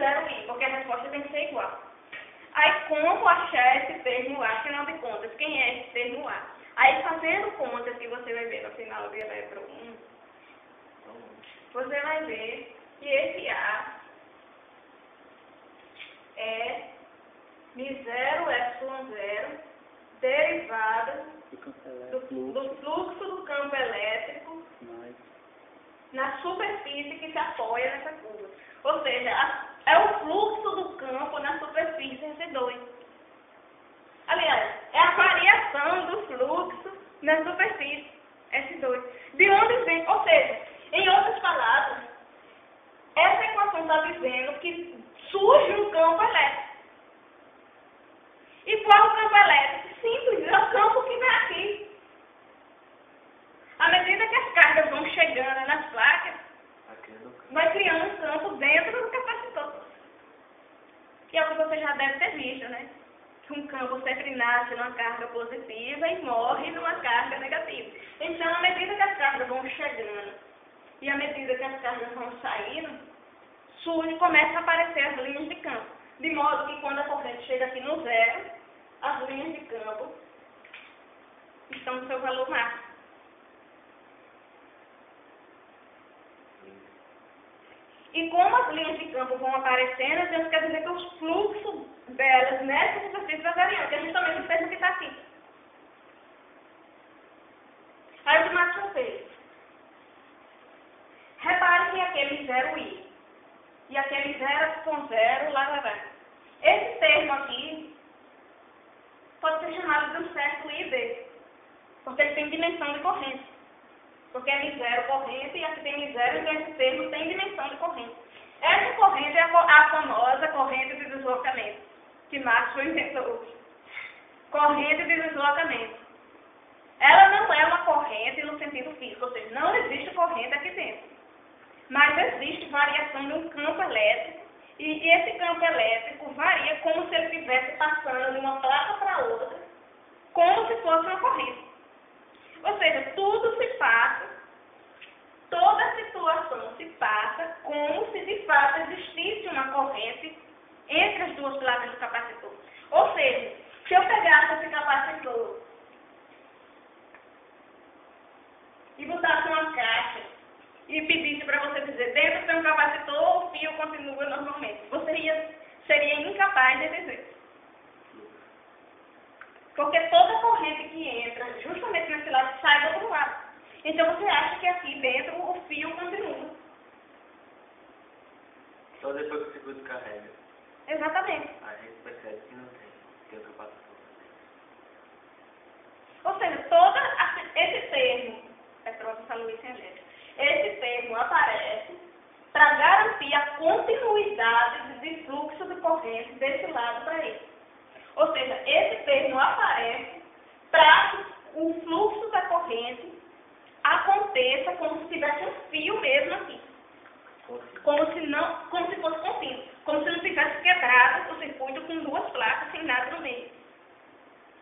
0i, porque a resposta tem que ser igual. Aí, como achar esse termo A, afinal de contas, quem é esse termo A? Aí, fazendo contas que você vai ver no final de eletro 1, você vai ver que esse A é μ0ε0 derivada do fluxo do campo elétrico na superfície que se apoia nessa curva. Ou seja, é o fluxo do campo na superfície S2. Aliás, é a variação do fluxo na superfície S2. De onde vem? Ou seja, em outras palavras, essa equação está dizendo que surge um campo elétrico. E qual é o campo elétrico? Simples, é o campo que vem aqui. À medida que as cargas vão chegando nas placas, vai criando um campo dentro do capacitor. Que é o que você já deve ter visto, né? Que um campo sempre nasce numa carga positiva e morre numa carga negativa. Então, à medida que as cargas vão chegando e à medida que as cargas vão saindo, começa a aparecer as linhas de campo. De modo que quando a corrente chega aqui no zero, as linhas de campo estão no seu valor máximo. E como as linhas de campo vão aparecendo, isso quer dizer que os fluxos delas nessa superfície vai variando, que é justamente o termo que está aqui. Aí o que Maxwell fez? Repare que aquele 0i e aquele 0,0 lá. Esse termo aqui pode ser chamado de um certo ID, porque ele tem dimensão de corrente. Porque é M0 corrente e aqui tem M0, então esse termo tem dimensão de corrente. Essa corrente é a famosa corrente de deslocamento, que Maxwell inventou. Corrente de deslocamento. Ela não é uma corrente no sentido físico, ou seja, não existe corrente aqui dentro. Mas existe variação de um campo elétrico, e esse campo elétrico varia como se ele estivesse passando de uma placa para outra, como se fosse uma corrente. Ou seja, tudo se passa, toda a situação se passa como se de fato existisse uma corrente entre as duas placas do capacitor. Ou seja, se eu pegasse esse capacitor e botasse uma caixa e pedisse para você dizer, dentro do seu capacitor o fio continua normalmente, você seria incapaz de dizer. Porque toda corrente que entra justamente nesse lado sai do outro lado. Então você acha que aqui dentro o fio continua. Só depois que o circuito carrega. Exatamente. A gente percebe que não tem o capacitor. Ou seja, esse termo, Petróleo, Saluíça e Elétrica, esse termo aparece para garantir a continuidade de fluxo de corrente desse lado para ele. Ou seja, esse termo aparece para que o fluxo da corrente aconteça como se tivesse um fio mesmo aqui. Como se fosse contínuo. Como se não tivesse quebrado o circuito com duas placas sem nada no meio.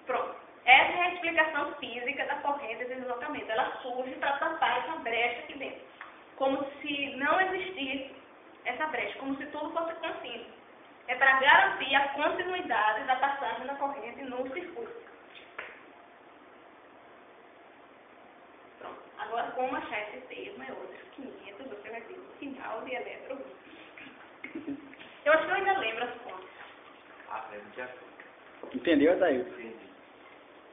Pronto. Essa é a explicação física da corrente de deslocamento. Ela surge para tapar essa brecha aqui dentro. Como se não existisse essa brecha. Como se tudo fosse contínuo. É para garantir a continuidade da passagem da corrente no circuito. Pronto. Agora, como achar esse termo é outro 500, você vai ver no final de eletro. Eu acho que eu ainda lembro as contas. Já. Entendeu, Daí? Entendi.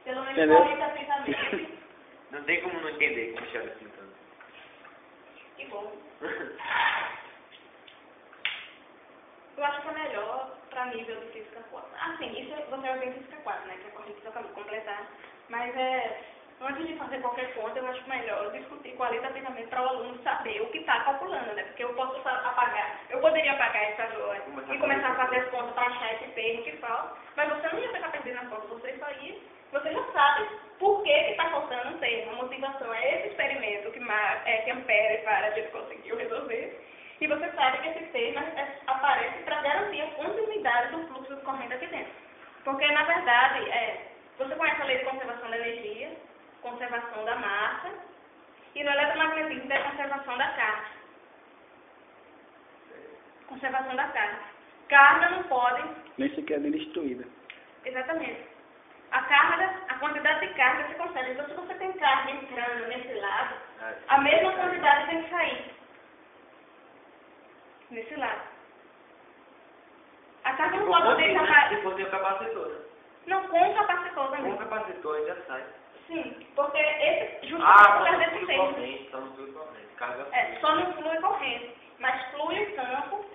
Pelo menos Entendeu? qualitativamente. Não tem como não entender como chama assim tanto. Que bom. Eu acho que é melhor para nível de física 4. Assim, isso você vai ver em física 4, né? Que a corrente só acabou de completar. Mas antes de fazer qualquer conta, eu acho melhor discutir qualitativamente para o aluno saber o que está calculando, né? Porque eu poderia apagar essa agora e começar a fazer as contas para achar esse termo que falta, mas você não ia ficar perdendo a conta, você já sabe por que está faltando um termo. A motivação é esse experimento que Ampere e Faraday conseguiu resolver. E você sabe que esse termo aparece para garantir a continuidade do fluxo de corrente aqui dentro. Porque, na verdade, você conhece a lei de conservação da energia, conservação da massa, e no eletromagnetismo tem a conservação da carga. Conservação da carga. Carga não pode... Nem sequer é destruída. Exatamente. A carga, a quantidade de carga você consegue. Então, se você tem carga entrando nesse lado, a mesma quantidade tem que sair. Nesse lado. A carga não pode deixar... Se fosse o capacitor, né? Não, com o capacitor também. Com o capacitor ainda sai. Sim, porque esse justamente por causa desse flui tempo. corrente, só não flui corrente. Carga Só não flui corrente, mas flui o campo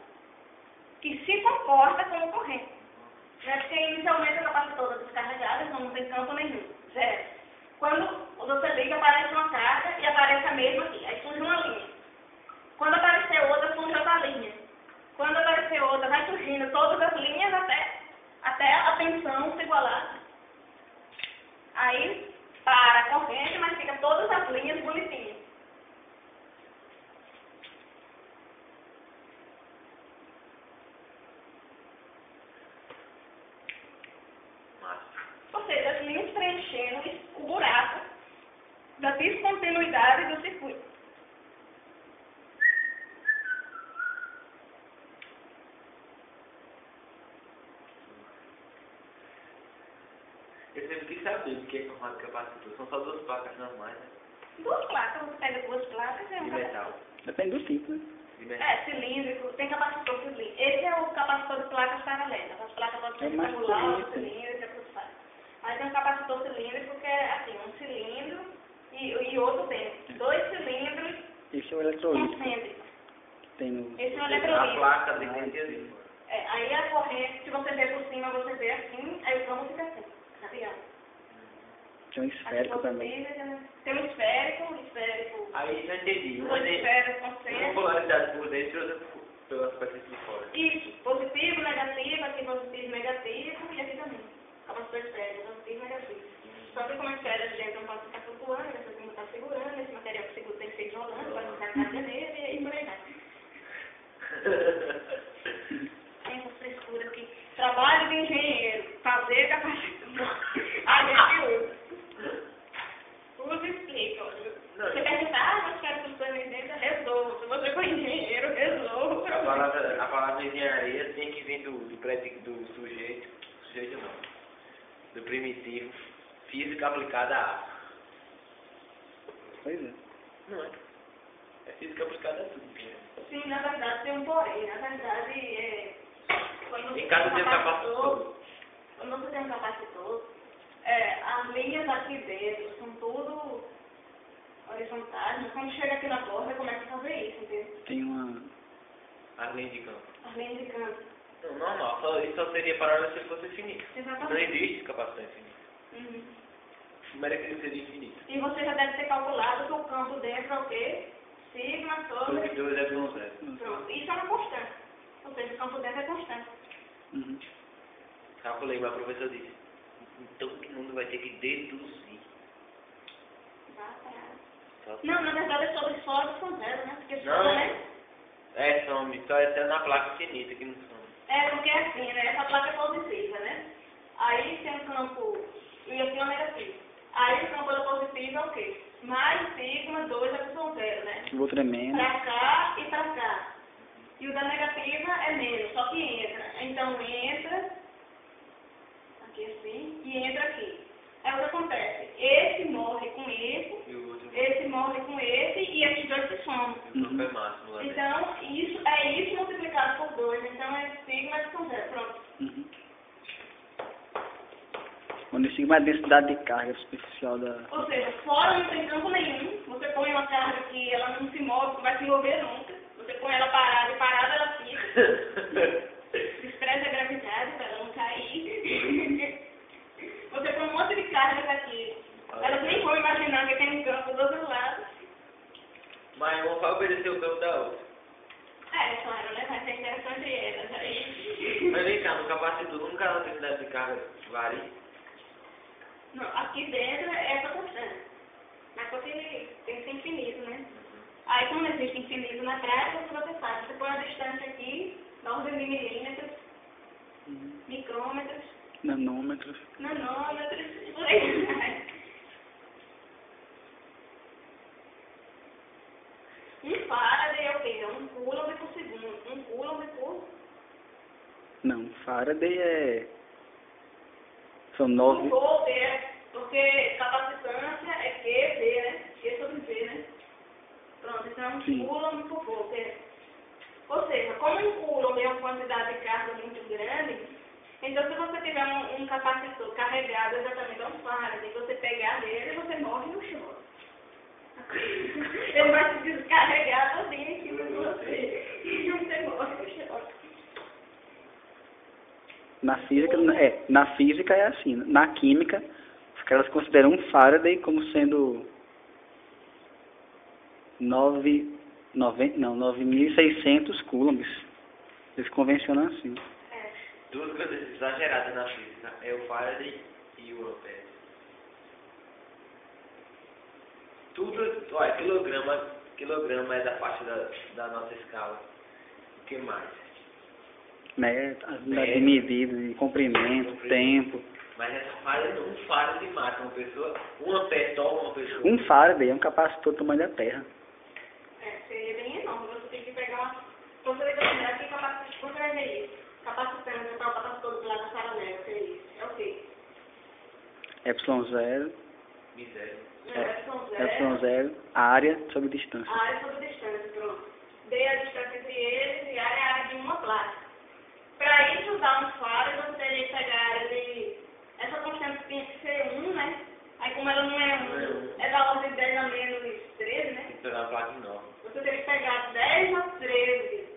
que se comporta como corrente. Né? Porque inicialmente o capacitor está descarregado, então não tem campo nenhum, zero. Quando você liga, aparece uma carga e aparece a mesma aqui, aí surge uma linha. Quando aparecer outra, surge outra linha. Quando aparecer outra, vai surgindo todas as linhas até a tensão se igualar. Aí para a corrente, mas fica todas as linhas bonitinhas. Ou seja, as linhas preenchendo o buraco da descontinuidade do circuito. Eu sempre quis saber o que é formado capacitor. São só duas placas normais, né? Duas placas, você pega duas placas e é um De capacitor. metal. Depende do tipo, né? De metal. Cilíndrico, tem capacitor cilíndrico. Esse é o capacitor de placas paralelas. As placas podem ser mais retangular, bonito. cilíndrica, tudo faz. Aí tem um capacitor cilíndrico que é assim, um cilindro e outro dentro. Dois cilindros Esse é o eletrolito. concêntricos. Tem no... Esse é o A eletrolito. placa dentro ali fora. Aí a corrente, se você ver por cima, você vê assim, aí o campo fica assim, sabe? Tem um esférico também. Tem um esférico. Aí já entendi. Dois esféricos Uma concêntricos. polaridade por dentro e outra pelas partes de fora. Isso, positivo, negativo, aqui positivo, negativo, e aqui também. Capacitor esférico, positivo, negativo. Só que como a esfera de dentro não pode ficar flutuando, você tem que estar segurando, esse material que segura tem que ser isolando, para não ficar carga nele, e aí por aí vai. Tem essas frescuras aqui. Trabalho de engenheiro, fazer capacitor. A gente usa. Usa e explica. Você perguntar, mas quero que os dois dentro, resolvo. Se você for engenheiro, resolvo. A palavra engenharia tem que vir do sujeito não, do primitivo, física aplicada à arte. Pois é. Não é? É física aplicada a tudo. Sim, na verdade tem um porém. Na verdade, quando você Em casa tem tem um capacitor. Quando você tem um capacitor, as linhas aqui dentro são tudo horizontais, mas quando chega aqui na borda, começa a fazer isso, entendeu? Tem uma... As linhas de campo. As linhas de canto. Não, normal. Isso só seria paralelo se fosse infinito. Exatamente. Não existe capacitor infinito. Uhum. Como era que ele seria infinito? E você já deve ter calculado que o campo dentro é o quê? Sigma sobre... 2 é 0. Pronto. Isso é uma constante. Ou seja, o campo dentro é constante. Uhum. Calculei, mas o professor disse. Então todo mundo vai ter que deduzir. Não, na verdade é sobre sólido são zero, né? Porque Não. sólido, né? Some. Só é na placa infinita que não some. Porque é assim, né? Essa placa é positiva, né? Aí tem um campo, e aqui é um negativo. Aí o campo da positiva é o quê? Mais sigma 2 epsilon 0, né? O outro é menos. Pra cá e pra cá. E o da negativa é menos, só que entra. Então entra, aqui assim, e entra aqui. Aí o que acontece? Esse morre com esse morre com esse, e esses dois se somam. O campo é máximo lá dentro. Então, isso multiplicado por 2. Então é sigma epsilon 0, pronto. Uhum. Quando esse sigma é a densidade de carga superficial da... Ou seja, fora não tem campo nenhum. Você põe uma carga que ela não se move, não vai se mover nunca. Você põe ela parada e parada ela fica. Despreza a gravidade para ela não cair. Você põe um monte de cargas aqui. Elas nem vão imaginar que tem um campo do outro lado. Mas uma vai obedecer o campo da outra. Claro, né? Vai ter interação entre elas aí. Mas vem cá, no capacitor nunca a densidade de carga varia. Não, aqui dentro é essa constante. Mas porque tem que ser infinito, né? Aí como existe infinito na prática, o que você faz? Você põe a distância aqui, na ordem de milímetros, micrômetros, nanômetros. nanômetros, por aí vai. Um Faraday é o quê? É 1 coulomb por segundo. 1 coulomb por Não, Faraday é... São 9... Um volt porque capacitância é Q, V, né? Q sobre V, né? Pronto, então é um coulomb por volt. Ou seja, como um coulomb é uma quantidade de carga muito grande, então se você tiver um capacitor carregado exatamente a um Faraday, você pegar nele, você morre no chão. Ele vai se descarregar todinho em cima de você e você morre no chão. Na física é assim. Na química, os caras consideram um Faraday como sendo 9.600 coulombs. Eles convencionam assim. Duas coisas exageradas na física. É o Faraday e o Ampere. Tudo, olha, quilograma é da parte da nossa escala. O que mais? As unidades de medida, de comprimento, tempo. Mas essa um Faraday mata uma pessoa, um ampere toma uma pessoa. Um Faraday é um capacitor do tamanho da Terra. Seria bem enorme. Você tem que pegar uma... Você tem que lembrar aqui capacitante, você vai ver isso. Capacitante, para o capacitor do lado da paralela, que é isso. É o quê? ε0. Miséria. ε0, área sobre distância. A área sobre distância, pronto. D a distância entre eles e área é a área de uma placa. Para isso dar um Faraday, você teria que pegar a área de... Essa constante tem que ser 1, né? Aí como ela não é 1, é da ordem de 10 a menos 13, né? Tem que pegar a placa enorme. Você teria que pegar 10 a 13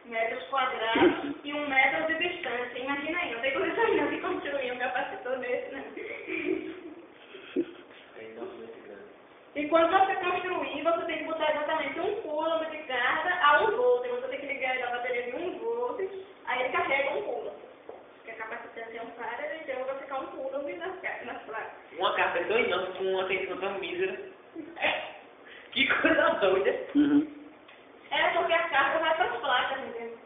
metros quadrados e 1 metro de distância. Imagina aí, não tem condição de construir um capacitor desse, né? É enormemente grande. E quando você construir, você tem que botar exatamente 1 coulomb de carga a 1 volt. Você tem que ligar a bateria de 1 volt, aí ele carrega 1 coulomb. Porque a capacitância é um Faraday, então vai ficar 1 coulomb nas placas. Uma carga tão enorme com uma tensão tão mísera. Que coisa doida. É porque a carga vai para as placas, entendeu?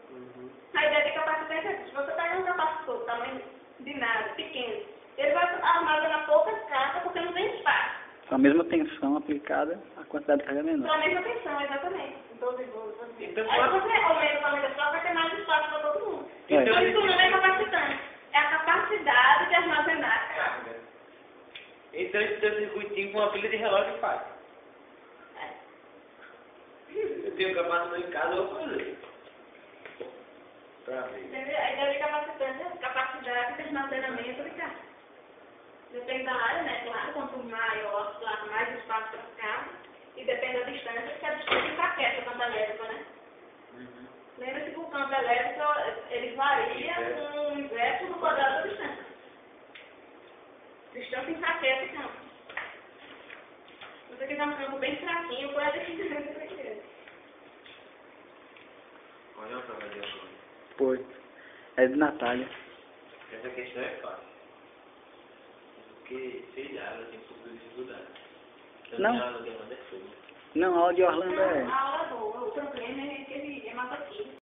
A ideia de capacitância é se você pega um capacitor tamanho de nada, pequeno, ele vai armazenar poucas cargas porque não tem espaço. A mesma tensão aplicada, a quantidade de carga é menor. A mesma tensão, exatamente. 12 volts. Então, aí você aumenta o tamanho da placa, vai ter mais espaço para todo mundo. Então, Por isso não é capacitante. É a capacidade de armazenar carga. Então esse teu circuitinho com uma pilha de relógio faz. Eu tenho capacitor em casa, eu vou fazer. Pra ver. Entendeu? A ideia de capacitância é capacidade de armazenamento de carga. Depende da área, né? Claro, quanto maior a placa, mais espaço para ficar. E depende da distância, porque a distância enfraquece o campo elétrico, né? Lembra-se que o campo elétrico, ele varia com o inverso do quadrado da distância. Distância enfraquece o campo. Se você quiser um campo bem fraquinho, qual é a distância que você quer? Olha uma prova de agora. Foi. É de Natália. Essa questão é fácil. Porque, sei lá, ela tem um pouco de dificuldade. Não. A aula de Orlando é fogo. Não, a aula de Orlando é... A aula